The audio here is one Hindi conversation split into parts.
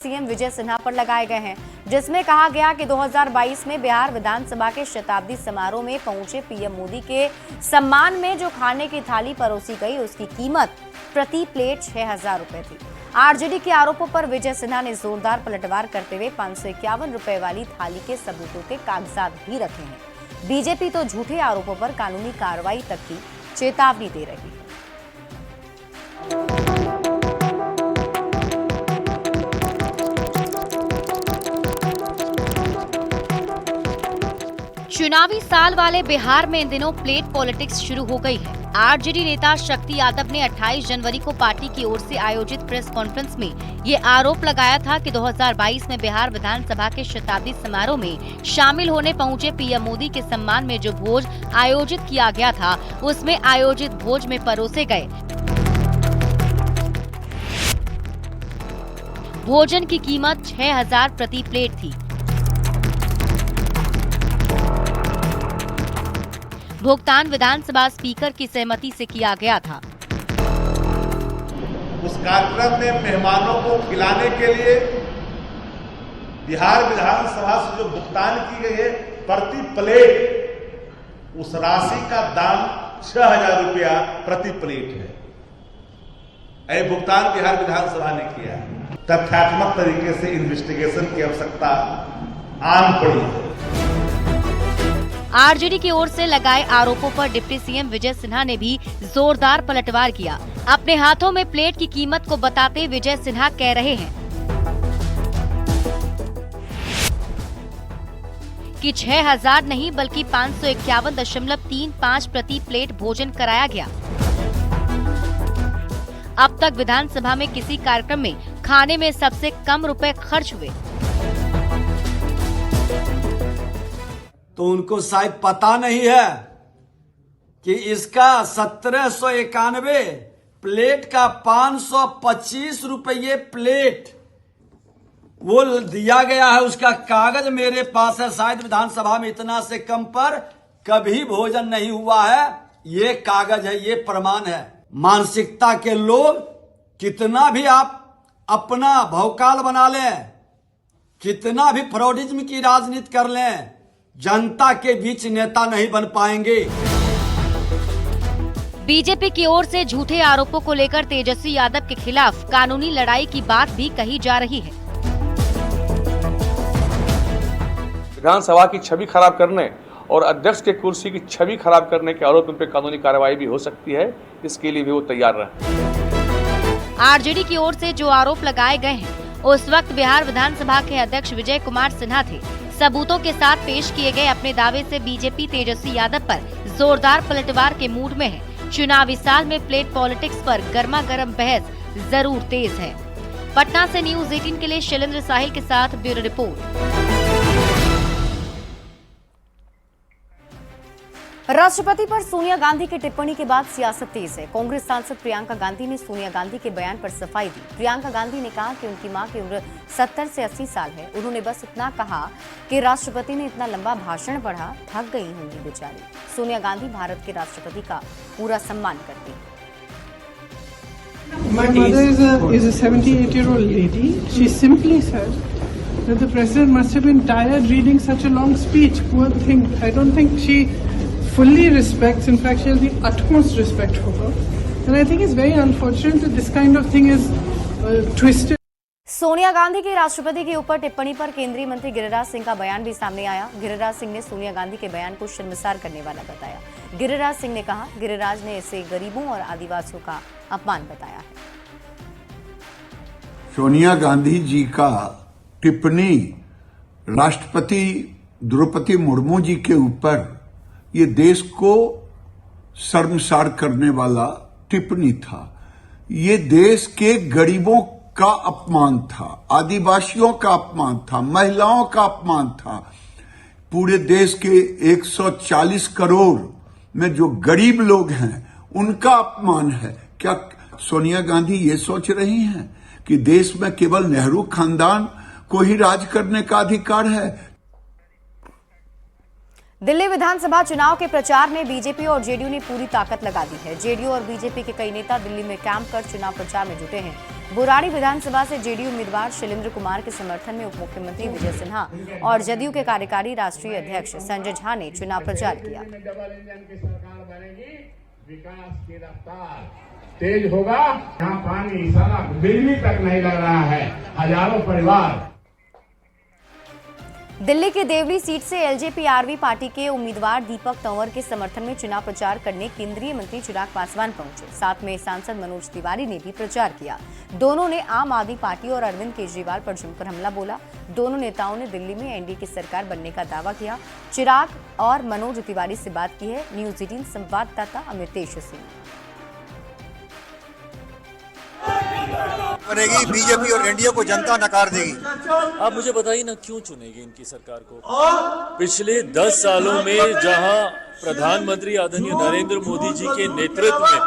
सीएम विजय सिन्हा पर लगाए गए हैं, जिसमें कहा गया कि 2022 में बिहार विधानसभा के शताब्दी समारोह में पहुंचे पीएम मोदी के सम्मान में जो खाने की थाली परोसी गई उसकी कीमत प्रति प्लेट 6,000 रुपए थी। आरजेडी के आरोपों पर विजय सिन्हा ने जोरदार पलटवार करते हुए 551 रुपए वाली थाली के सबूतों के कागजात भी रखे हैं। बीजेपी तो झूठे आरोपों पर कानूनी कार्रवाई तक की चेतावनी दे रही है। चुनावी साल वाले बिहार में इन दिनों प्लेट पॉलिटिक्स शुरू हो गई है। आरजेडी नेता शक्ति यादव ने 28 जनवरी को पार्टी की ओर से आयोजित प्रेस कॉन्फ्रेंस में ये आरोप लगाया था कि 2022 में बिहार विधानसभा के शताब्दी समारोह में शामिल होने पहुंचे पीएम मोदी के सम्मान में जो भोज आयोजित किया गया था, उसमें आयोजित भोज में परोसे गए भोजन की कीमत 6,000 प्रति प्लेट थी। भुगतान विधानसभा स्पीकर की सहमति से किया गया था। उस कार्यक्रम में मेहमानों को खिलाने के लिए बिहार विधानसभा से जो भुगतान की गई है प्रति प्लेट, उस राशि का दाम 6,000 रुपया प्रति प्लेट है। यह भुगतान बिहार विधानसभा ने किया है। तथ्यात्मक तरीके से इन्वेस्टिगेशन की आवश्यकता आन पड़ी है। आरजेडी की ओर से लगाए आरोपों पर डिप्टी सीएम विजय सिन्हा ने भी जोरदार पलटवार किया। अपने हाथों में प्लेट की कीमत को बताते विजय सिन्हा कह रहे हैं कि 6,000 नहीं बल्कि 551.35 प्रति प्लेट भोजन कराया गया। अब तक विधानसभा में किसी कार्यक्रम में खाने में सबसे कम रुपए खर्च हुए। तो उनको शायद पता नहीं है कि इसका 1791 प्लेट का 525 रुपये प्लेट वो दिया गया है। उसका कागज मेरे पास है। शायद विधानसभा में इतना से कम पर कभी भोजन नहीं हुआ है। ये कागज है, ये प्रमाण है। मानसिकता के लोग कितना भी आप अपना भौकाल बना लें, कितना भी फ्रॉडिज्म की राजनीति कर लें, जनता के बीच नेता नहीं बन पाएंगे। बीजेपी की ओर से झूठे आरोपों को लेकर तेजस्वी यादव के खिलाफ कानूनी लड़ाई की बात भी कही जा रही है। विधानसभा की छवि खराब करने और अध्यक्ष के कुर्सी की छवि खराब करने के आरोप पर कानूनी कार्रवाई भी हो सकती है। इसके लिए भी वो तैयार रहे। आरजेडी की ओर से जो आरोप लगाए गए हैं, उस वक्त बिहार विधानसभा के अध्यक्ष विजय कुमार सिन्हा थे। सबूतों के साथ पेश किए गए अपने दावे से बीजेपी तेजस्वी यादव पर जोरदार पलटवार के मूड में है। चुनावी साल में प्लेट पॉलिटिक्स पर गर्मा गर्म बहस जरूर तेज है। पटना से न्यूज़ 18 के लिए शैलेंद्र साहिल के साथ ब्यूरो रिपोर्ट। राष्ट्रपति पर सोनिया गांधी की टिप्पणी के बाद सियासत तेज है। कांग्रेस सांसद प्रियंका गांधी ने सोनिया गांधी के बयान पर सफाई दी। प्रियंका गांधी ने कहा कि उनकी मां की उम्र 70 से 80 साल है। उन्होंने बस इतना कहा कि राष्ट्रपति ने इतना लंबा भाषण पढ़ा, थक गई होंगी बेचारी। सोनिया गांधी भारत के राष्ट्रपति का पूरा सम्मान करती हैं। My mother is a 78-year-old lady. She simply said that the president must have been tired reading such a long speech. Poor thing. I don't think she fully respects. In fact, she has the utmost respect for her. And I think it's very unfortunate that this kind of thing is twisted. Sonia Gandhi की राष्ट्रपति के ऊपर टिप्पणी पर केंद्रीय मंत्री गिरिराज सिंह का बयान भी सामने आया। गिरिराज सिंह ने सोनिया गांधी के बयान को शर्मसार करने वाला बताया। गिरिराज सिंह ने कहा, गिरिराज ने इसे गरीबों और आदिवासियों का अपमान बताया है। सोनिया गांधी जी का टिप्पणी राष्ट्रपति द्रौपदी मुर्मू जी के ऊपर ये देश को शर्मसार करने वाला टिप्पणी था। ये देश के गरीबों का अपमान था, आदिवासियों का अपमान था, महिलाओं का अपमान था। पूरे देश के 140 करोड़ में जो गरीब लोग हैं उनका अपमान है। क्या सोनिया गांधी ये सोच रही हैं कि देश में केवल नेहरू खानदान को ही राज करने का अधिकार है? दिल्ली विधानसभा चुनाव के प्रचार में बीजेपी और जेडीयू ने पूरी ताकत लगा दी है। जेडीयू और बीजेपी के कई नेता दिल्ली में कैंप कर चुनाव प्रचार में जुटे हैं। बुराड़ी विधानसभा से जेडीयू उम्मीदवार शैलेंद्र कुमार के समर्थन में उप मुख्यमंत्री विजय सिन्हा और जदयू के कार्यकारी राष्ट्रीय अध्यक्ष संजय झा ने चुनाव प्रचार किया। विकास की रफ्तार तेज होगा। यहाँ पानी, सड़क, बिजली तक नहीं लग रहा है। हजारों परिवार। दिल्ली की देवली सीट से एलजेपी आरवी पार्टी के उम्मीदवार दीपक तंवर के समर्थन में चुनाव प्रचार करने केंद्रीय मंत्री चिराग पासवान पहुंचे। साथ में सांसद मनोज तिवारी ने भी प्रचार किया। दोनों ने आम आदमी पार्टी और अरविंद केजरीवाल पर जमकर हमला बोला। दोनों नेताओं ने दिल्ली में एनडीए की सरकार बनने का दावा किया। चिराग और मनोज तिवारी से बात की है न्यूज 18 संवाददाता अमितेश सिंह। बनेगी बीजेपी और एनडीए को जनता नकार देगी। आप मुझे बताइए ना, क्यों चुनेगी इनकी सरकार को? पिछले 10 सालों में जहां प्रधानमंत्री आदरणीय नरेंद्र मोदी जी के नेतृत्व में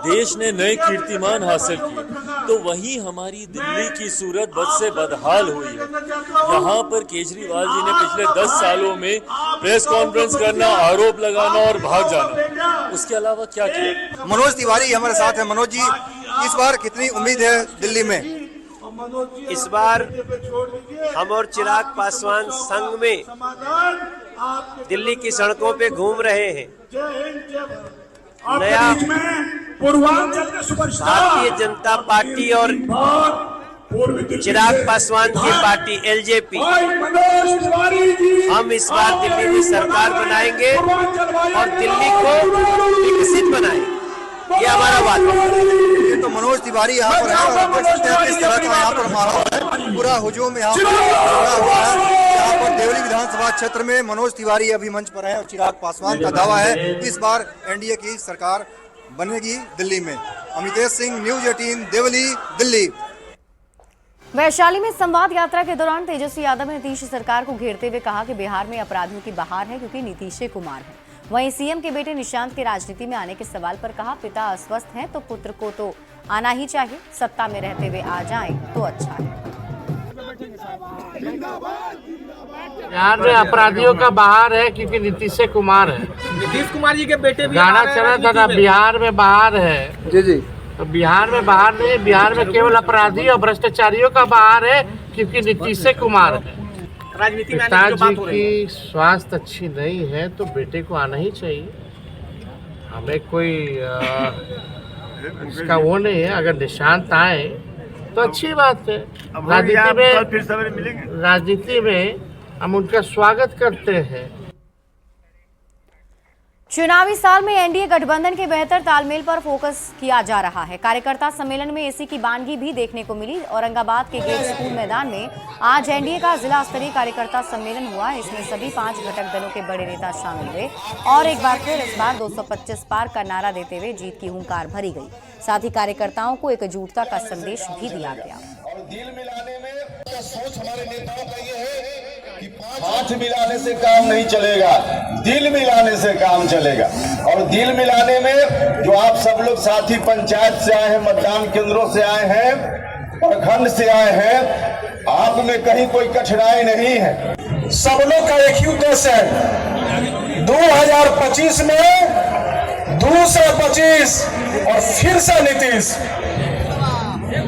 देश ने नए कीर्तिमान हासिल किए, तो वहीं हमारी दिल्ली की सूरत बद से बदहाल हुई है। यहाँ पर केजरीवाल जी ने पिछले 10 सालों में प्रेस कॉन्फ्रेंस करना, आरोप लगाना और भाग जाना, उसके अलावा क्या किया? मनोज तिवारी हमारे साथ है। मनोज जी, इस बार कितनी उम्मीद है दिल्ली में? इस बार हम और चिराग पासवान संग में दिल्ली की सड़कों पे घूम रहे हैं। नया भारतीय जनता पार्टी और चिराग पासवान की पार्टी एलजेपी, हम इस बार दिल्ली में सरकार बनाएंगे और दिल्ली को विकसित बनाएंगे। ये हमारा वादा है। तो मनोज तिवारी यहाँ पर है और आप देख सकते हैं किस तरह का यहाँ पर माहौल है। पूरा हुजूम यहाँ पर लगा हुआ है। यहाँ पर देवली विधानसभा क्षेत्र में मनोज तिवारी अभी मंच पर है और चिराग पासवान का दावा है इस बार एनडीए की सरकार बनेगी दिल्ली में। अमितेश सिंह, न्यूज 18, देवली, दिल्ली। वैशाली में संवाद यात्रा के दौरान तेजस्वी यादव ने नीतीश सरकार को घेरते हुए कहा कि बिहार में अपराधियों की बहार है क्योंकि नीतीश कुमार है। वहीं सीएम के बेटे निशांत के राजनीति में आने के सवाल पर कहा, पिता अस्वस्थ हैं तो पुत्र को तो आना ही चाहिए, सत्ता में रहते हुए आ जाएं तो अच्छा है। बिहार में अपराधियों का बहार है क्योंकि नीतीश कुमार है। नीतीश कुमार जी के बेटे भी गाना चला था ना, बिहार में बहार है। जी जी। तो बिहार में बहार नहीं, बिहार में केवल अपराधी और भ्रष्टाचारियों का बहार है क्योंकि नीतीश कुमार है। राजनीति में पिताजी की स्वास्थ्य अच्छी नहीं है तो बेटे को आना ही चाहिए। हमें कोई इसका वो नहीं है। अगर निशांत आए तो अच्छी बात है। राजनीति में हम उनका स्वागत करते हैं। चुनावी साल में एनडीए गठबंधन के बेहतर तालमेल पर फोकस किया जा रहा है। कार्यकर्ता सम्मेलन में एसी की बानगी भी देखने को मिली। औरंगाबाद के गेट स्कूल मैदान में आज एनडीए का जिला स्तरीय कार्यकर्ता सम्मेलन हुआ। इसमें सभी 5 घटक दलों के बड़े नेता शामिल हुए और एक बार फिर इस बार 225 पार का नारा देते हुए जीत की हुंकार भरी गई। साथ ही कार्यकर्ताओं को एकजुटता का संदेश भी दिया गया। दिल मिलाने में सोच हमारे नेताओं का ये है कि हाथ मिलाने से काम नहीं चलेगा, दिल मिलाने से काम चलेगा। और दिल मिलाने में जो आप सब लोग साथी पंचायत से आए हैं, मतदान केंद्रों से आए हैं, प्रखंड से आए हैं, आप में कहीं कोई कठिनाई नहीं है। सब लोग का एक ही उद्देश्य है, 2025 में 2 से 25 और फिर से नीतीश।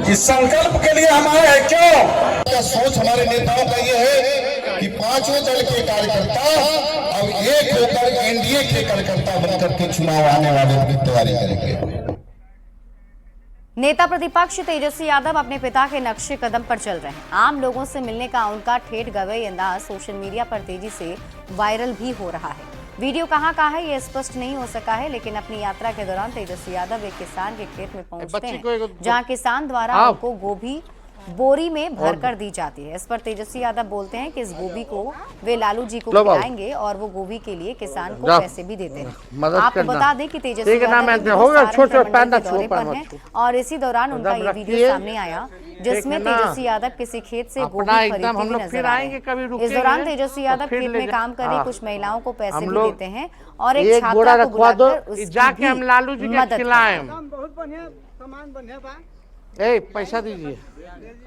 इस संकल्प के लिए हम आए हैं। क्यों? सोच हमारे नेताओं का ये है कि 5 दल के कार्यकर्ता अब एक होकर एनडीए के कार्यकर्ता बनकर के चुनाव आने वाले की तैयारी करेंगे। नेता प्रतिपक्ष तेजस्वी यादव अपने पिता के नक्शे कदम पर चल रहे हैं। आम लोगों से मिलने का उनका ठेठ गवई अंदाज सोशल मीडिया पर तेजी से वायरल भी हो रहा है। वीडियो कहां का है ये स्पष्ट नहीं हो सका है, लेकिन अपनी यात्रा के दौरान तेजस्वी यादव एक किसान के खेत में पहुंचते हैं जहां किसान द्वारा उनको गोभी बोरी में भरकर दी जाती है। इस पर तेजस्वी यादव बोलते हैं कि इस गोभी को वे लालू जी को खिलाएंगे और वो गोभी के लिए किसान को पैसे भी देते हैं। आपको बता दें कि तेजस्वी पर हैं और इसी दौरान उनका ये वीडियो सामने आया जिसमें तेजस्वी यादव किसी खेत से गोभी खरीदते हुए नजर आए। इस दौरान तेजस्वी यादव खेत में काम कर रही कुछ महिलाओं को पैसे भी देते हैं और एक छात्रा को बुलाकर उसकी जाके हम लालू जी के खिलाएं। बहुत बढ़िया सामान बने बा। पैसा दीजिए।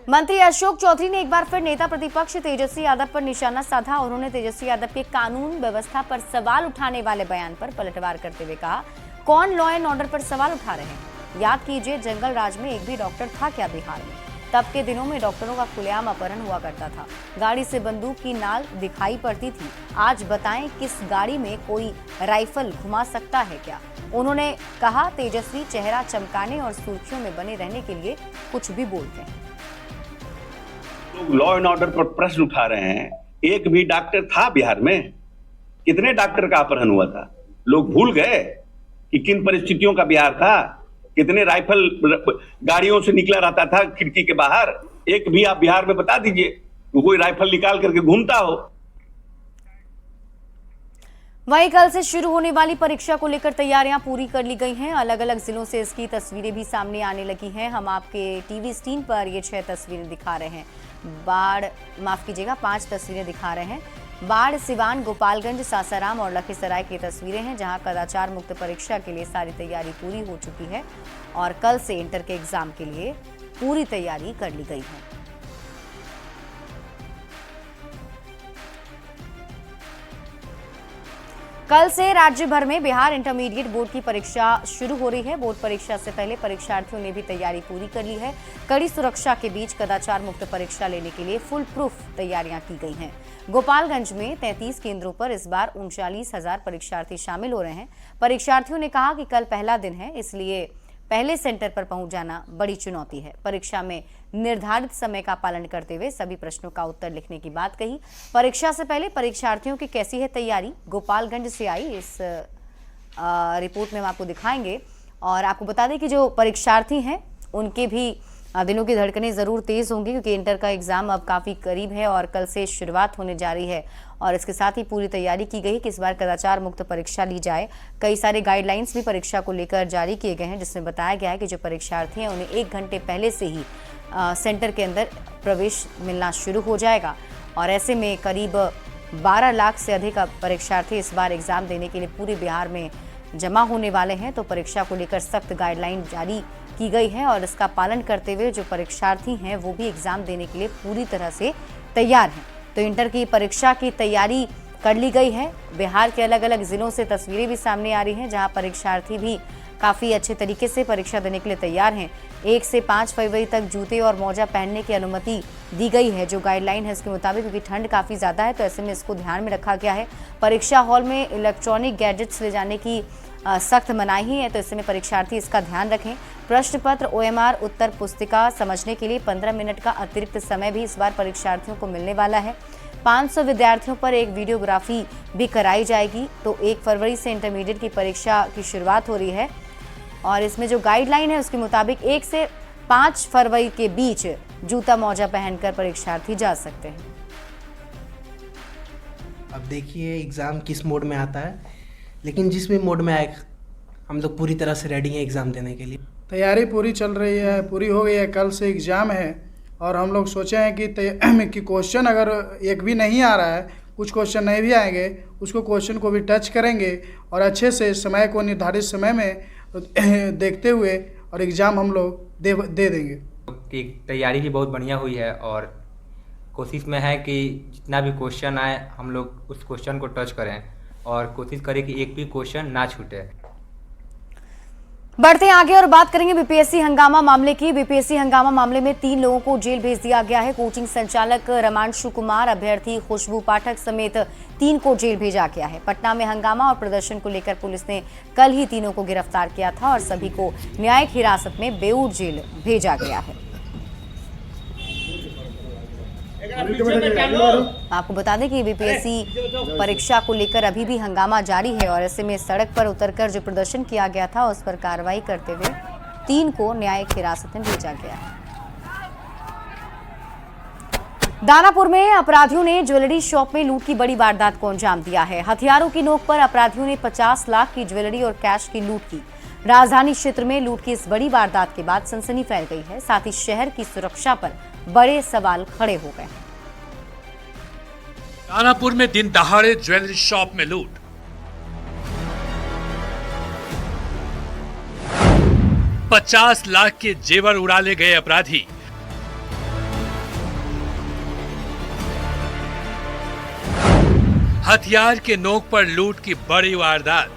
मंत्री अशोक चौधरी ने एक बार फिर नेता प्रतिपक्ष तेजस्वी यादव पर निशाना साधा। उन्होंने तेजस्वी यादव के कानून व्यवस्था पर सवाल उठाने वाले बयान पर पलटवार करते हुए कहा, कौन लॉ एंड ऑर्डर पर सवाल उठा रहे हैं? याद कीजिए, जंगल राज में एक भी डॉक्टर था क्या बिहार में? तब के दिनों में डॉक्टरों का खुलेआम अपहरण हुआ करता था, गाड़ी से बंदूक की नाल दिखाई पड़ती थी। आज बताएं, किस गाड़ी में कोई राइफल घुमा सकता है क्या? उन्होंने कहा, तेजस्वी चेहरा चमकाने और सुर्खियों में बने रहने के लिए कुछ भी बोलते हैं। लोग लॉ एंड ऑर्डर पर प्रश्न उठा रहे हैं। एक भी डॉक्टर था बिहार में? कितने डॉक्टर का अपहरण हुआ था? लोग भूल गए कि किन परिस्थितियों का बिहार था? कितने राइफल गाड़ियों से निकला रहता था खिड़की के बाहर? एक भी आप बिहार में बता दीजिए कोई राइफल निकाल करके घूमता हो। वहीं कल से शुरू होने वाली परीक्षा को लेकर तैयारियां पूरी कर ली गई हैं। अलग अलग जिलों से इसकी तस्वीरें भी सामने आने लगी हैं। हम आपके टीवी स्क्रीन पर ये 6 तस्वीरें दिखा रहे हैं। 5 तस्वीरें दिखा रहे हैं। बाढ़, सिवान, गोपालगंज, सासाराम और लखीसराय की तस्वीरें हैं, जहां कदाचार मुक्त परीक्षा के लिए सारी तैयारी पूरी हो चुकी है और कल से इंटर के एग्जाम के लिए पूरी तैयारी कर ली गई है। कल से राज्य भर में बिहार इंटरमीडिएट बोर्ड की परीक्षा शुरू हो रही है। बोर्ड परीक्षा से पहले परीक्षार्थियों ने भी तैयारी पूरी कर ली है। कड़ी सुरक्षा के बीच कदाचार मुक्त परीक्षा लेने के लिए फुल प्रूफ तैयारियां की गई हैं। गोपालगंज में 33 केंद्रों पर इस बार 39,000 परीक्षार्थी शामिल हो रहे हैं। परीक्षार्थियों ने कहा कि कल पहला दिन है, इसलिए पहले सेंटर पर पहुंच जाना बड़ी चुनौती है। परीक्षा में निर्धारित समय का पालन करते हुए सभी प्रश्नों का उत्तर लिखने की बात कही। परीक्षा से पहले परीक्षार्थियों की कैसी है तैयारी, गोपालगंज से आई इस रिपोर्ट में हम आपको दिखाएंगे। और आपको बता दें कि जो परीक्षार्थी हैं उनके भी दिलों की धड़कनें ज़रूर तेज़ होंगी, क्योंकि इंटर का एग्ज़ाम अब काफ़ी करीब है और कल से शुरुआत होने जा रही है। और इसके साथ ही पूरी तैयारी की गई कि इस बार कदाचार मुक्त परीक्षा ली जाए। कई सारे गाइडलाइंस भी परीक्षा को लेकर जारी किए गए हैं, जिसमें बताया गया है कि जो परीक्षार्थी हैं उन्हें 1 घंटे पहले से ही सेंटर के अंदर प्रवेश मिलना शुरू हो जाएगा। और ऐसे में करीब 12 लाख से अधिक परीक्षार्थी इस बार एग्ज़ाम देने के लिए पूरे बिहार में जमा होने वाले हैं। तो परीक्षा को लेकर सख्त गाइडलाइन जारी की गई है और इसका पालन करते हुए जो परीक्षार्थी हैं वो भी एग्ज़ाम देने के लिए पूरी तरह से तैयार हैं। तो इंटर की परीक्षा की तैयारी कर ली गई है। बिहार के अलग अलग जिलों से तस्वीरें भी सामने आ रही हैं, जहां परीक्षार्थी भी काफ़ी अच्छे तरीके से परीक्षा देने के लिए तैयार हैं। 1 से 5 फरवरी तक जूते और मोजा पहनने की अनुमति दी गई है, जो गाइडलाइन है उसके मुताबिक, क्योंकि ठंड काफ़ी ज़्यादा है, तो ऐसे में इसको ध्यान में रखा गया है। परीक्षा हॉल में इलेक्ट्रॉनिक गैजेट्स ले जाने की सख्त मनाही है, तो इसमें परीक्षार्थी इसका ध्यान रखें। प्रश्न पत्र, OMR, उत्तर पुस्तिका समझने के लिए 15 मिनट का अतिरिक्त समय भी इस बार परीक्षार्थियों को मिलने वाला है। 500 विद्यार्थियों पर एक वीडियोग्राफी भी कराई जाएगी। तो 1 फरवरी से इंटरमीडिएट की परीक्षा की शुरुआत हो रही है और इसमें जो गाइडलाइन है उसके मुताबिक 1 से 5 फरवरी के बीच जूता मोजा पहनकर परीक्षार्थी जा सकते हैं। अब देखिए एग्ज़ाम किस मोड में आता है, लेकिन जिस भी मोड में आए हम लोग पूरी तरह से रेडी हैं एग्ज़ाम देने के लिए। तैयारी पूरी चल रही है, पूरी हो गई है। कल से एग्ज़ाम है और हम लोग सोचे हैं कि क्वेश्चन अगर एक भी नहीं आ रहा है, कुछ क्वेश्चन नहीं भी आएंगे, उसको क्वेश्चन को भी टच करेंगे और अच्छे से समय को निर्धारित समय में देखते हुए और एग्ज़ाम हम लोग दे देंगे। कि तैयारी भी बहुत बढ़िया हुई है और कोशिश में है कि जितना भी क्वेश्चन आए हम लोग उस क्वेश्चन को टच करें और कोशिश करें कि एक भी क्वेश्चन ना छूटे। बढ़ते हैं आगे और बात करेंगे बीपीएससी हंगामा मामले की। बीपीएससी हंगामा मामले में 3 लोगों को जेल भेज दिया गया है। कोचिंग संचालक रमांशु कुमार, अभ्यर्थी खुशबू पाठक समेत 3 को जेल भेजा गया है। पटना में हंगामा और प्रदर्शन को लेकर पुलिस ने कल ही तीनों को गिरफ्तार किया था और सभी को न्यायिक हिरासत में बेऊर जेल भेजा गया है। आपको बता दें कि बीपीएससी परीक्षा को लेकर अभी भी हंगामा जारी है और ऐसे में सड़क पर उतरकर जो प्रदर्शन किया गया था उस पर कार्रवाई करते हुए 3 को न्यायिक हिरासत में भेजा गया है। दानापुर में अपराधियों ने ज्वेलरी शॉप में लूट की बड़ी वारदात को अंजाम दिया है। हथियारों की नोक पर अपराधियों ने 50 लाख की ज्वेलरी और कैश की लूट की। राजधानी क्षेत्र में लूट की इस बड़ी वारदात के बाद सनसनी फैल गई है। साथ ही शहर की सुरक्षा पर बड़े सवाल खड़े हो गए हैं। दानापुर में दिन दहाड़े ज्वेलरी शॉप में लूट। 50 लाख के जेवर उड़ा ले गए अपराधी। हथियार के नोक पर लूट की बड़ी वारदात।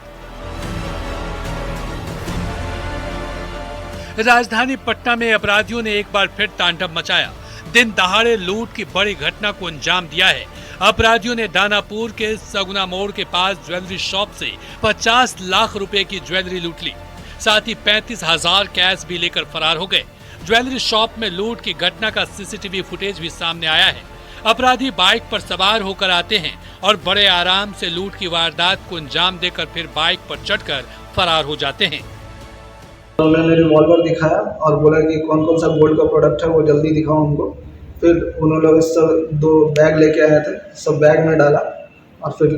राजधानी पटना में अपराधियों ने एक बार फिर तांडव मचाया। दिन दहाड़े लूट की बड़ी घटना को अंजाम दिया है। अपराधियों ने दानापुर के सगुना मोड़ के पास ज्वेलरी शॉप से 50 लाख रुपए की ज्वेलरी लूट ली। साथ ही 35,000 कैश भी लेकर फरार हो गए। ज्वेलरी शॉप में लूट की घटना का सीसीटीवी फुटेज भी सामने आया है। अपराधी बाइक पर सवार होकर आते हैं और बड़े आराम से लूट की वारदात को अंजाम देकर फिर बाइक पर चढ़कर फरार हो जाते हैं। उन्होंने रिवॉल्वर दिखाया और बोला कि कौन कौन सा गोल्ड का प्रोडक्ट है वो जल्दी दिखाओ उनको। फिर उन्होंने लोग सब 2 बैग लेके आए थे, सब बैग में डाला और फिर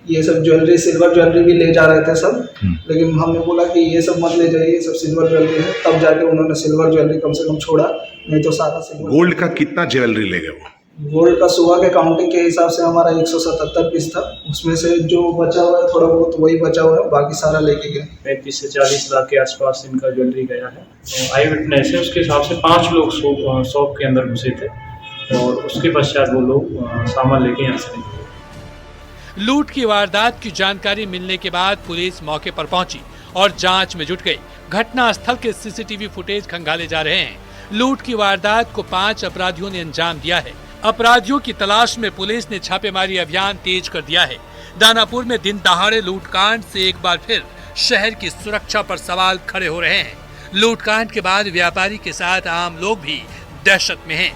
ये सब ज्वेलरी, सिल्वर ज्वेलरी भी ले जा रहे थे सब। लेकिन हमने बोला कि ये सब मत ले जाइए, ये सब सिल्वर ज्वेलरी है। तब जाके उन्होंने सिल्वर ज्वेलरी कम से कम छोड़ा, नहीं तो सारा सिल्वर। गोल्ड का कितना ज्वेलरी ले गए वो? गोल्ड का सुबह के काउंटिंग के हिसाब से हमारा 177 पीस था। उसमें से जो बचा हुआ है थोड़ा बहुत वही बचा हुआ है, बाकी सारा लेके गए। 35 से 40 लाख के आसपास इनका ज्वेलरी गया है। तो आई विटनेस है, उसके हिसाब से 5 लोग शॉप के अंदर घुसे थे और उसके पश्चात वो लोग सामान लेके यहाँ से निकले। लूट की वारदात की जानकारी मिलने के बाद पुलिस मौके पर पहुंची और जांच में जुट गई। घटना स्थल के सीसीटीवी फुटेज खंगाले जा रहे हैं। लूट की वारदात को 5 अपराधियों ने अंजाम दिया है। अपराधियों की तलाश में पुलिस ने छापेमारी अभियान तेज कर दिया है। दानापुर में दिन दहाड़े लूटकांड से एक बार फिर शहर की सुरक्षा पर सवाल खड़े हो रहे हैं। लूटकांड के बाद व्यापारी के साथ आम लोग भी दहशत में हैं।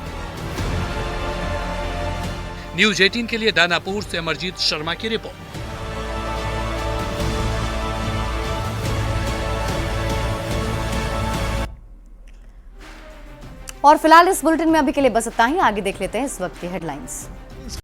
न्यूज 18 के लिए दानापुर से अमरजीत शर्मा की रिपोर्ट। और फिलहाल इस बुलेटिन में अभी के लिए बस इतना ही। आगे देख लेते हैं इस वक्त की हेडलाइंस।